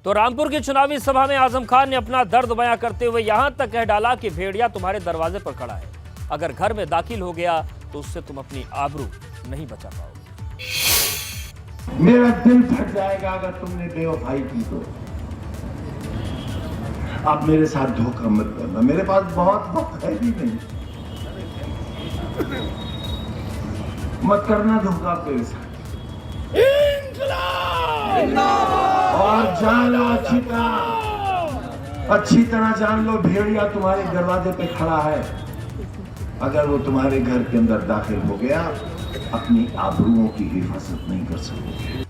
तो रामपुर की चुनावी सभा में आजम खान ने अपना दर्द बयां करते हुए यहां तक कह डाला कि भेड़िया तुम्हारे दरवाजे पर खड़ा है, अगर घर में दाखिल हो गया तो उससे तुम अपनी आबरू नहीं बचा पाओगे। मेरा दिल फट जाएगा अगर तुमने बेवफाई की तो। आप मेरे साथ धोखा मत करना, मेरे पास बहुत वक्त है भी नहीं। मत करना धोखा मेरे साथ। और जान लो अच्छी तरह जान लो, भेड़िया तुम्हारे दरवाजे पे खड़ा है, अगर वो तुम्हारे घर के अंदर दाखिल हो गया अपनी आबरूओं की हिफाजत नहीं कर सकते।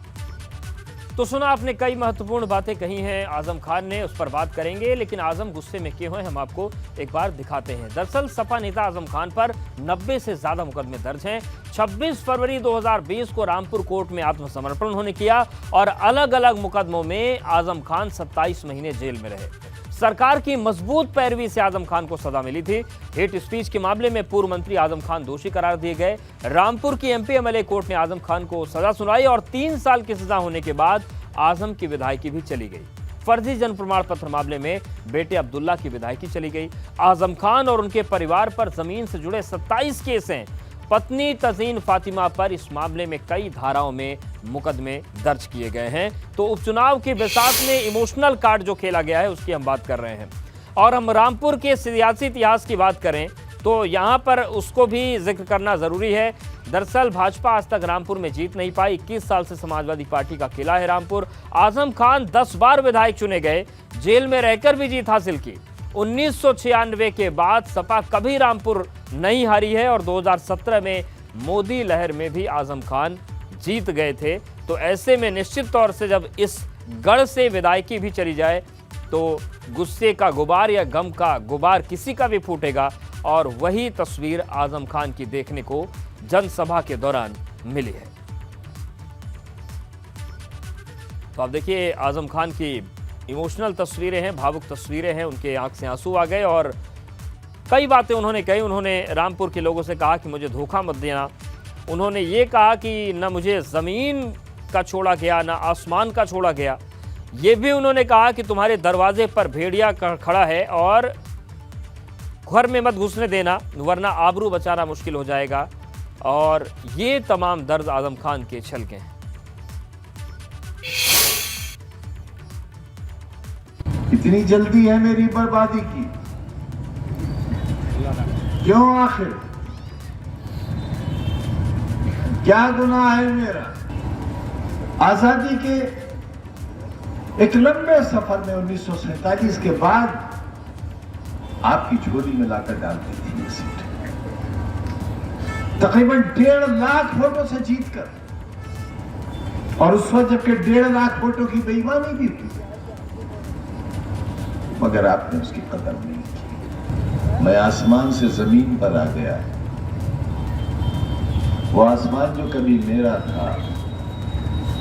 तो सुना आपने, कई महत्वपूर्ण बातें कही हैं आजम खान ने, उस पर बात करेंगे। लेकिन आजम गुस्से में क्यों हैं हम आपको एक बार दिखाते हैं। दरअसल सपा नेता आजम खान पर 90 से ज्यादा मुकदमे दर्ज हैं। 26 फरवरी 2020 को रामपुर कोर्ट में आत्मसमर्पण उन्होंने किया और अलग अलग मुकदमों में आजम खान 27 महीने जेल में रहे। सरकार की मजबूत पैरवी से आजम खान को सजा मिली थी। हेट स्पीच के मामले में पूर्व मंत्री आजम खान दोषी करार दिए गए। रामपुर की एमपी एमएलए कोर्ट ने आजम खान को सजा सुनाई और 3 साल की सजा होने के बाद आजम की विधायकी भी चली गई। फर्जी जन्म प्रमाण पत्र मामले में बेटे अब्दुल्ला की विधायकी चली गई। आजम खान और उनके परिवार पर जमीन से जुड़े 27 केस हैं। पत्नी तजीन फातिमा पर इस मामले में कई धाराओं में मुकदमे दर्ज किए गए हैं। तो उपचुनाव के बिसात में इमोशनल कार्ड जो खेला गया है उसकी हम बात कर रहे हैं। और हम रामपुर के सियासी इतिहास की बात करें तो यहाँ पर उसको भी जिक्र करना जरूरी है। दरअसल भाजपा आज तक रामपुर में जीत नहीं पाई। 21 साल से समाजवादी पार्टी का किला है रामपुर। आजम खान 10 बार विधायक चुने गए, जेल में रहकर भी जीत हासिल की। 1996 के बाद सपा कभी रामपुर नहीं हारी है और 2017 में मोदी लहर में भी आजम खान जीत गए थे। तो ऐसे में निश्चित तौर से जब इस गढ़ से विधायकी भी चली जाए तो गुस्से का गुबार या गम का गुबार किसी का भी फूटेगा। और वही तस्वीर आजम खान की देखने को जनसभा के दौरान मिली है। तो आप देखिए आजम खान की इमोशनल तस्वीरें हैं, भावुक तस्वीरें हैं। उनके आंख से आंसू आ गए और कई बातें उन्होंने कही। उन्होंने रामपुर के लोगों से कहा कि मुझे धोखा मत देना। उन्होंने ये कहा कि न मुझे ज़मीन का छोड़ा गया न आसमान का छोड़ा गया। ये भी उन्होंने कहा कि तुम्हारे दरवाजे पर भेड़िया खड़ा है और घर में मत घुसने देना वरना आबरू बचाना मुश्किल हो जाएगा। और ये तमाम दर्द आजम खान के छलके हैं। इतनी जल्दी है मेरी बर्बादी की, क्यों? आखिर क्या गुनाह है मेरा? आजादी के एक लंबे सफर में 1947 के बाद आपकी झोली में लाकर डालती थी ये सीट। तकरीबन 1.5 लाख वोटों से जीतकर, और उस वक्त जबकि 1.5 लाख वोटों की बेईमानी भी हुई, मगर आपने उसकी कदर नहीं की। मैं आसमान से जमीन पर आ गया। वो आसमान जो कभी मेरा था,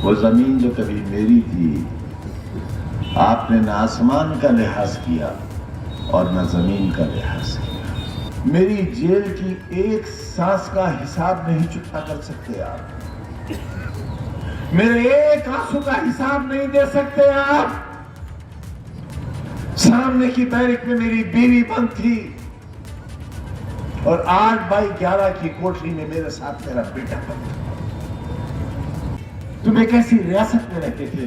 वो जमीन जो कभी मेरी थी, आपने न आसमान का लिहाज किया और न जमीन का लिहाज किया। मेरी जेल की एक सांस का हिसाब नहीं चुकता कर सकते आप। मेरे एक आंसू का हिसाब नहीं दे सकते आप। सामने की बैरक में मेरी बीवी बंद थी और 8x11 की कोठरी में मेरे साथ मेरा बेटा बंद था। तुम एक ऐसी रियासत में रहते थे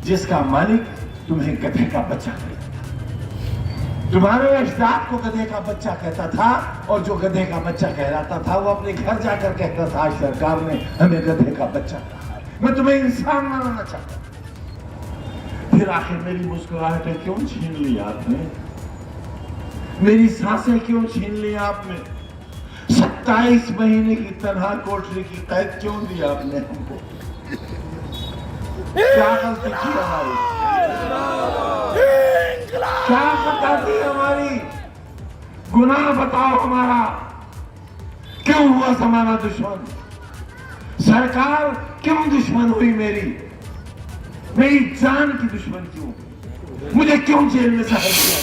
जिसका मालिक तुम्हें गधे का बच्चा कहता था। तुम्हारे अजदाद को गधे का बच्चा कहता था और जो गधे का बच्चा कहलाता था वो अपने घर जाकर कहता था आज सरकार ने हमें गधे का बच्चा कहा। मैं तुम्हें इंसान मानना चाहता। फिर आखिर मेरी मुस्कुराहटें क्यों छीन ली आपने? मेरी सांसें क्यों छीन ली आपने? 27 महीने की तनहा कोठरी की कैद क्यों दी आपने हमको? क्या गलती की हमारी? क्या खता थी हमारी? गुनाह बताओ हमारा। क्यों हुआ हमारा दुश्मन? सरकार क्यों दुश्मन हुई मेरी? मेरी जान की दुश्मन क्यों? मुझे क्यों जेल में सहाय किया?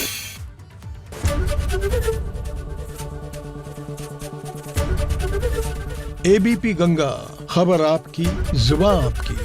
एबीपी गंगा, खबर आपकी, जुबान आपकी।